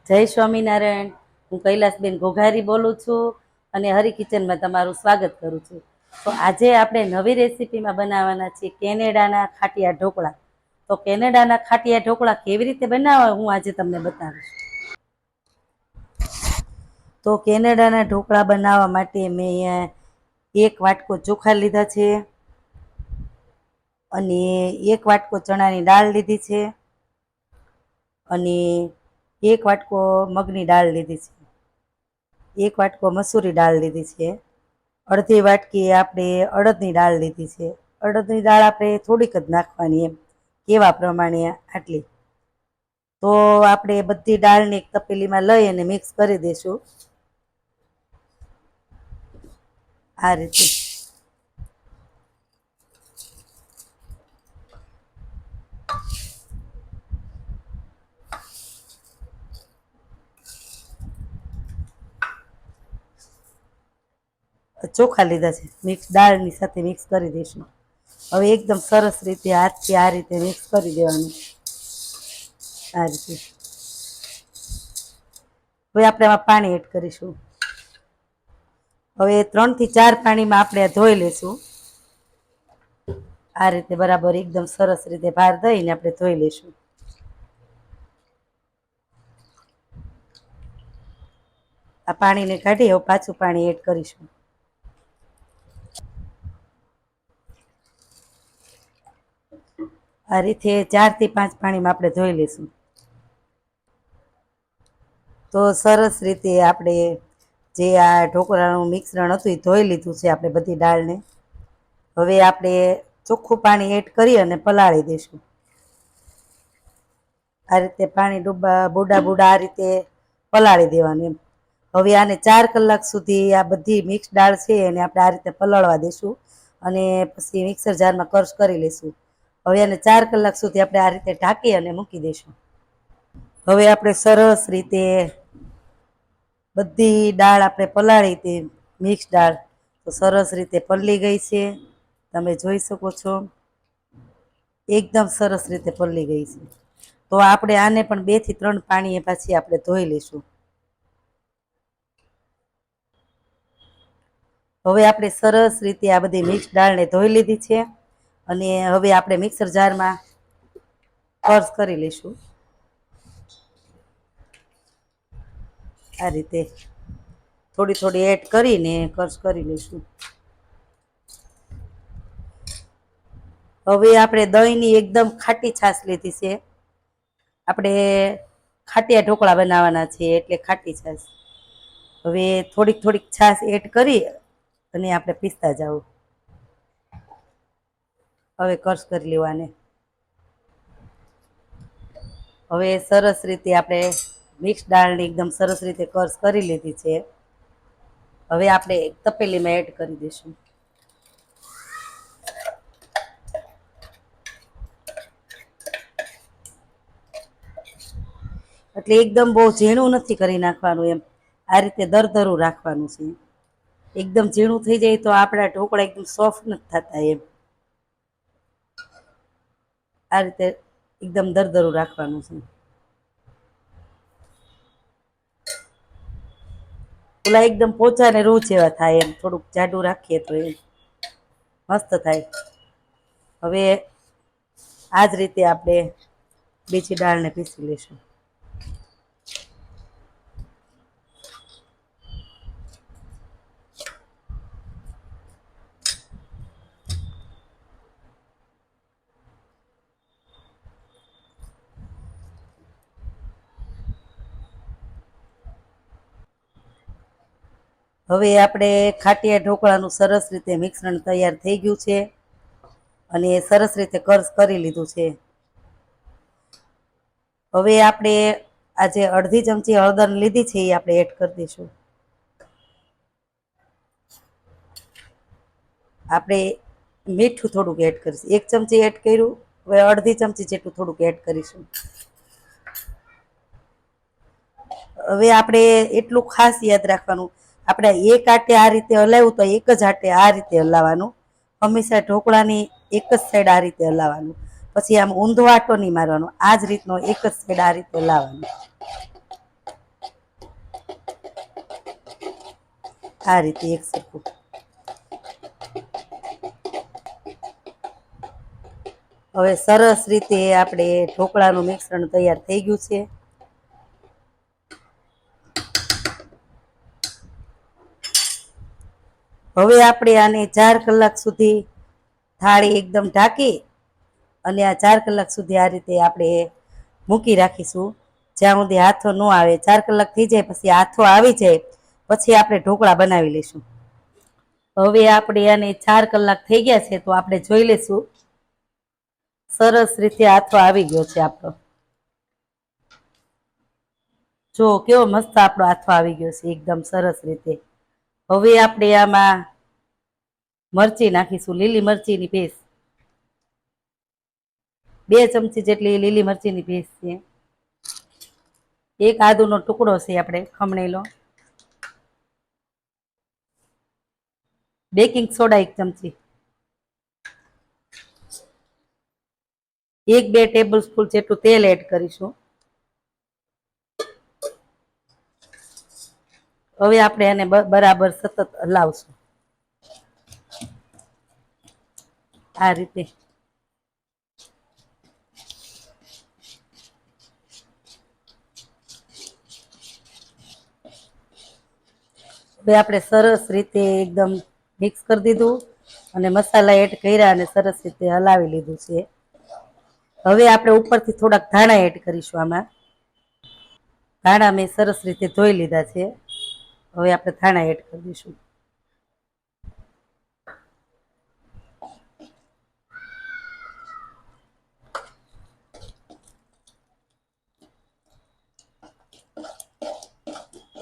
જય સ્વામિનારાયણ. હું કૈલાસબેન ઘોઘારી બોલું છું અને હરી કિચનમાં તમારું સ્વાગત કરું છું. તો આજે આપણે નવી રેસીપીમાં બનાવવાના છીએ કેનેડાના ખાટિયા ઢોકળા. તો કેનેડાના ખાટિયા ઢોકળા કેવી રીતે બનાવવા હું આજે તમને બતાવીશ. તો કેનેડાના ઢોકળા બનાવવા માટે મેં અહીંયા 1 વાટકો ચોખા લીધા છે અને 1 વાટકો ચણાની દાળ લીધી છે અને 1 વાટકો મગની દાળ લીધી છે, 1 વાટકો મસૂરી દાળ લીધી છે, અડધી વાટકી આપણે અડદની દાળ લીધી છે. અડદની દાળ આપણે થોડીક જ નાખવાની, એમ કેવા પ્રમાણે આટલી. તો આપણે બધી દાળને એક તપેલીમાં લઈ અને મિક્સ કરી દઈશું આ રીતે. ચોખા લીધા છે, મિક્સ દાળની સાથે મિક્સ કરી દઈશું. હવે એકદમ સરસ રીતે હાથથી આ રીતે મિક્સ કરી દેવાનું આ રીતે. હવે આપણે આમાં પાણી એડ કરીશું. હવે 3 થી 4 પાણીમાં આપણે ધોઈ લેશું આ રીતે. બરાબર એકદમ સરસ રીતે ભાર દઈને આપણે ધોઈ લેશું. આ પાણીને કાઢી હવે પાછું પાણી એડ કરીશું. આ રીતે 4 થી 5 પાણીમાં આપણે ધોઈ લઈશું. તો સરસ રીતે આપણે જે આ ઢોકળાનું મિશ્રણ હતું એ ધોઈ લીધું છે આપણે બધી દાળને. હવે આપણે ચોખ્ખું પાણી એડ કરી અને પલાળી દઈશું આ રીતે. પાણી બુડા બુડા આ રીતે પલાળી દેવાનું એમ. હવે આને 4 કલાક સુધી આ બધી મિક્સ દાળ છે એને આપણે આ રીતે પલાળવા દઈશું અને પછી મિક્સર જારમાં ક્રશ કરી લઈશું. હવે આને 4 કલાક સુધી આપણે આ રીતે ઢાંકી અને મૂકી દઈશું. હવે આપણે સરસ રીતે બધી દાળ આપણે પલાળી હતી મિક્સ દાળ, તો સરસ રીતે પલળી ગઈ છે, તમે જોઈ શકો છો. એકદમ સરસ રીતે પલળી ગઈ છે. તો આપણે આને પણ 2 થી 3 પાણીએ પાછી આપણે ધોઈ લઈશું. હવે આપણે સરસ રીતે આ બધી મિક્સ દાળને ધોઈ લીધી છે અને હવે આપણે મિક્સર જારમાં ક્રશ કરી લઈશું આ રીતે. થોડી થોડી એડ કરીને ક્રશ કરી લઈશું. હવે આપણે દહીંની એકદમ ખાટી છાશ લીધી છે. આપણે ખાટિયા ઢોકળા બનાવવાના છે એટલે ખાટી છાશ. હવે થોડીક થોડીક છાશ એડ કરી અને આપણે પીસતા જાવ. હવે ક્રશ કરી લેવાને. હવે સરસ રીતે આપણે મિક્સ દાળને એકદમ સરસ રીતે ક્રશ કરી લીધી છે. હવે આપણે એક તપેલીમાં એડ કરી દઈશું. એટલે એકદમ બહુ ઝીણું નથી કરી નાખવાનું, એમ આ રીતે દરદરું રાખવાનું છે. એકદમ ઝીણું થઈ જાય તો આપણા ઢોકળા એકદમ સોફ્ટ નથી થતા એમ. આ રીતે એકદમ દરદરું રાખવાનું છે. ઓલા એકદમ પોચા ને રૂ જેવા થાય, એમ થોડુંક જાડું રાખીએ તો એ મસ્ત થાય. હવે આ જ રીતે આપણે બીજી દાળને પીસી લઈશું. હવે આપણે ખાટિયા ઢોકળાનું સરસ રીતે મિશ્રણ તૈયાર થઈ ગયું છે અને સરસ રીતે ક્રશ કરી લીધું છે. હવે આપણે આજે અડધી ચમચી હળદર લીધી છે એ આપણે એડ કરી દઈશું. આપણે મીઠું થોડુંક એડ કરીશું. 1 ચમચી એડ કર્યું, હવે અડધી ચમચી જેટલું થોડુંક એડ કરીશું. હવે આપણે એટલું ખાસ યાદ રાખવાનું, આપણે એક આટે આ રીતે હલાવ્યું તો એક જ આટે આ રીતે હલાવવાનું. હંમેશા ઢોકળાની એક જ સાઈડ આ રીતે હલાવવાનું, પછી આમ ઊંધો આટો નહીં મારવાનો. આ જ રીતનો એક જ સાઈડ આ રીતે હલાવવાનું. આ રીતે એક સરખું. હવે સરસ રીતે આપણે ઢોકળાનું મિશ્રણ તૈયાર થઈ ગયું છે. હવે આપણે આને 4 કલાક સુધી થાળી એકદમ ઢાંકી અને આ 4 કલાક સુધી આ રીતે આપણે મૂકી રાખીશું, જ્યાં સુધી હાથો ન આવે. 4 કલાક થઈ જાય પછી હાથો આવી જાય પછી આપણે ઢોકળા બનાવી લઈશું. હવે આપણે આને 4 કલાક થઈ ગયા છે તો આપણે જોઈ લઈશું. સરસ રીતે હાથો આવી ગયો છે આપણો. જો કેવો મસ્ત આપણો હાથો આવી ગયો છે એકદમ સરસ રીતે. હવે આપણે આમાં મરચી નાખીશું, લીલી મરચીની પેસ્ટ. 2 ચમચી જેટલી લીલી મરચીની પેસ્ટ છે. એક આદુનો ટુકડો છે આપણે ખમણેલો. બેકિંગ સોડા 1 ચમચી. 1-2 ટેબલ સ્પૂન જેટલું તેલ એડ કરીશું. હવે આપણે એને બરાબર સતત હલાવશું આ રીતે. હવે આપણે સરસ રીતે એકદમ મિક્સ કરી દીધું અને મસાલા એડ કર્યા અને સરસ રીતે હલાવી લીધું છે. હવે આપણે ઉપરથી થોડાક ધાણા એડ કરીશું આમાં. ધાણા મેં સરસ રીતે ધોઈ લીધા છે. હવે આપણે ધાણા એડ કરી દઈશું.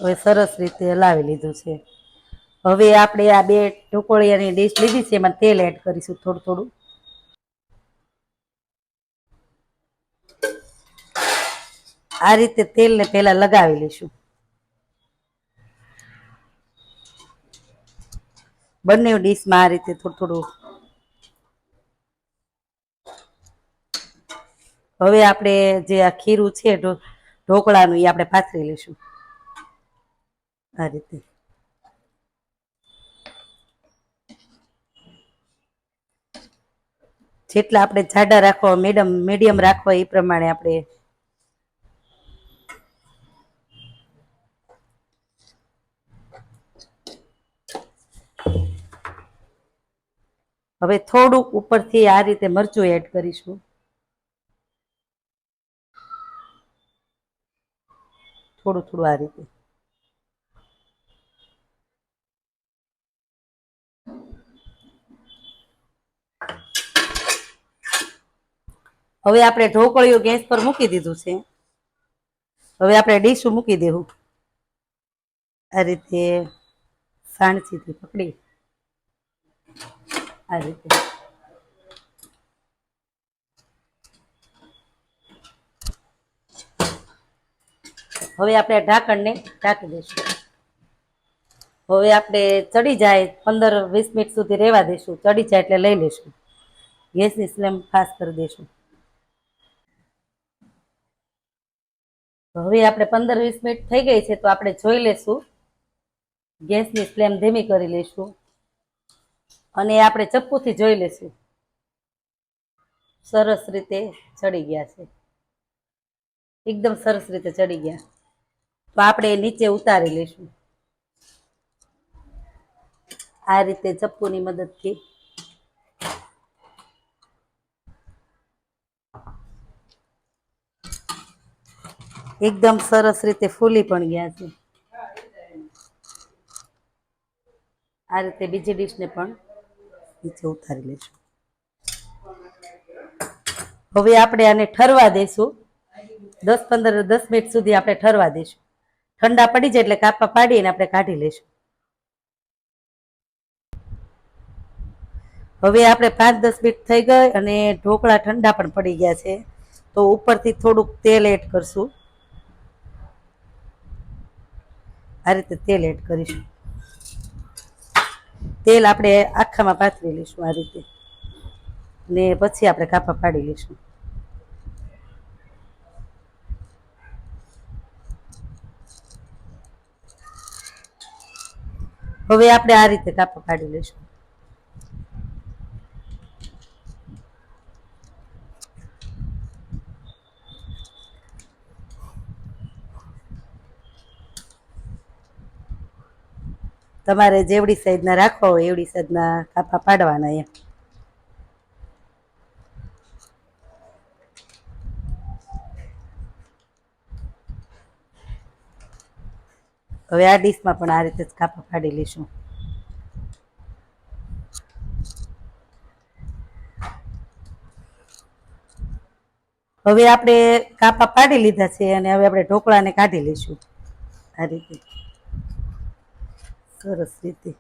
હવે સરસ રીતે હલાવી લીધું છે. હવે આપણે આ 2 ઢોકળિયાની ડીશ લીધી છે એમાં તેલ એડ કરીશું થોડું થોડું. આ રીતે તેલને પહેલા લગાવી લઈશું. બંને ડીશમાં આ રીતે થોડું થોડું. હવે આપણે જે આ ખીરું છે ઢોકળાનું એ આપણે પાથરી લઈશું આ રીતે. જેટલા આપણે જાડા રાખવા મીડિયમ રાખવા એ પ્રમાણે આપણે. હવે થોડુંક ઉપરથી આ રીતે મરચું એડ કરીશું. થોડું થોડું આ રીતે. હવે આપણે ઢોકળિયું ગેસ પર મૂકી દીધું છે. હવે આપણે ડીશું મૂકી દેવું આ રીતે સાણસીથી પકડી આ રીતે. હવે આપણે ઢાંકણને ઢાંકી દઈશું. હવે આપણે ચડી જાય 15-20 મિનિટ સુધી રહેવા દઈશું. ચડી જાય એટલે લઈ લઈશું. ગેસની ફ્લેમ ફાસ્ટ કરી દઈશું. હવે આપણે 15-20 મિનિટ થઈ ગઈ છે તો આપણે જોઈ લેશું. ગેસની ફ્લેમ ધીમી કરી લઈશું અને આપણે ચપ્પુથી જોઈ લેશું. સરસ રીતે ચડી ગયા છે, એકદમ સરસ રીતે ચડી ગયા. તો આપણે નીચે ઉતારી લઈશું આ રીતે ચપ્પુની મદદથી. એકદમ સરસ રીતે ફૂલી પણ ગયા છે. આ રીતે બીજી ડીશને પણ નીચે ઉતારી લઈશું. હવે આપણે આને ઠરવા દઈશું. 10 મિનિટ સુધી આપણે ઠરવા દઈશું. ઠંડા પડી જાય એટલે કાપા પાડીને આપણે કાઢી લઈશું. હવે આપણે 5-10 મિનિટ થઈ ગઈ અને ઢોકળા ઠંડા પણ પડી ગયા છે તો ઉપરથી થોડુંક તેલ એડ કરશું. આ રીતે તેલ એડ કરીશું. તેલ આપણે આખામાં પાથરી લઈશું આ રીતે ને પછી આપણે કાપા પાડી લઈશું. હવે આપણે આ રીતે કાપા પાડી લઈશું. તમારે જેવડી સાઈઝના રાખવા હોય એવડી સાઈઝના કાપા પાડવાના એમ. હવે આ ડીશમાં પણ આ રીતે જ કાપા પાડી લઈશું. હવે આપણે કાપા પાડી લીધા છે અને હવે આપણે ઢોકળાને કાઢી લઈશું આ રીતે સરસ રીતે.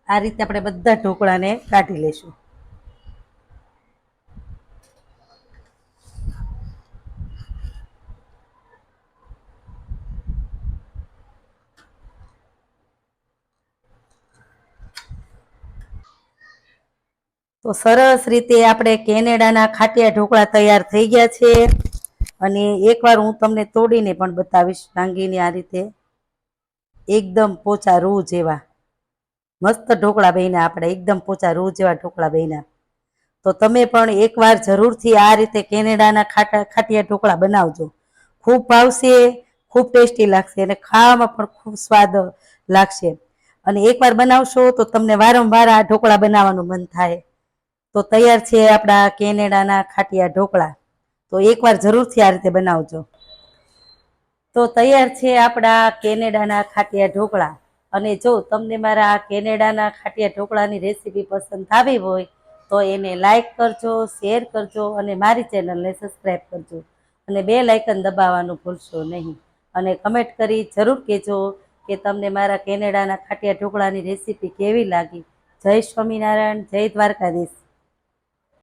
આ રીતે આપણે બધા ઢોકળાને કાઢી લઈશું. તો સરસ રીતે આપણે કેનેડાના ખાટિયા ઢોકળા તૈયાર થઈ ગયા છે. અને એકવાર હું તમને તોડીને પણ બતાવીશ. ભાંગીને આ રીતે એકદમ પોચા રૂ જેવા મસ્ત ઢોકળા બન્યા. આપણે એકદમ પોચા રૂ જેવા ઢોકળા બન્યા. તો તમે પણ એકવાર જરૂરથી આ રીતે કેનેડાના ખાટિયા ઢોકળા બનાવજો. ખૂબ ભાવશે, ખૂબ ટેસ્ટી લાગશે અને ખાવામાં પણ ખૂબ સ્વાદ લાગશે. અને એકવાર બનાવશો તો તમને વારંવાર આ ઢોકળા બનાવવાનું મન થાય. તો તૈયાર છે આપણા કેનેડાના ખાટિયા ઢોકળા. તો એકવાર જરૂરથી આ રીતે બનાવજો. તો તૈયાર છે આપણા કેનેડાના ખાટિયા ઢોકળા. અને જો તમને મારા આ કેનેડાના ખાટિયા ઢોકળાની રેસીપી પસંદ આવી હોય તો એને લાઈક કરજો, શેર કરજો અને મારી ચેનલને સબસ્ક્રાઈબ કરજો. અને બેલ આઇકન દબાવવાનું ભૂલશો નહીં. અને કમેન્ટ કરી જરૂર કહેજો કે તમને મારા કેનેડાના ખાટિયા ઢોકળાની રેસીપી કેવી લાગી. જય સ્વામિનારાયણ, જય દ્વારકાધીશ.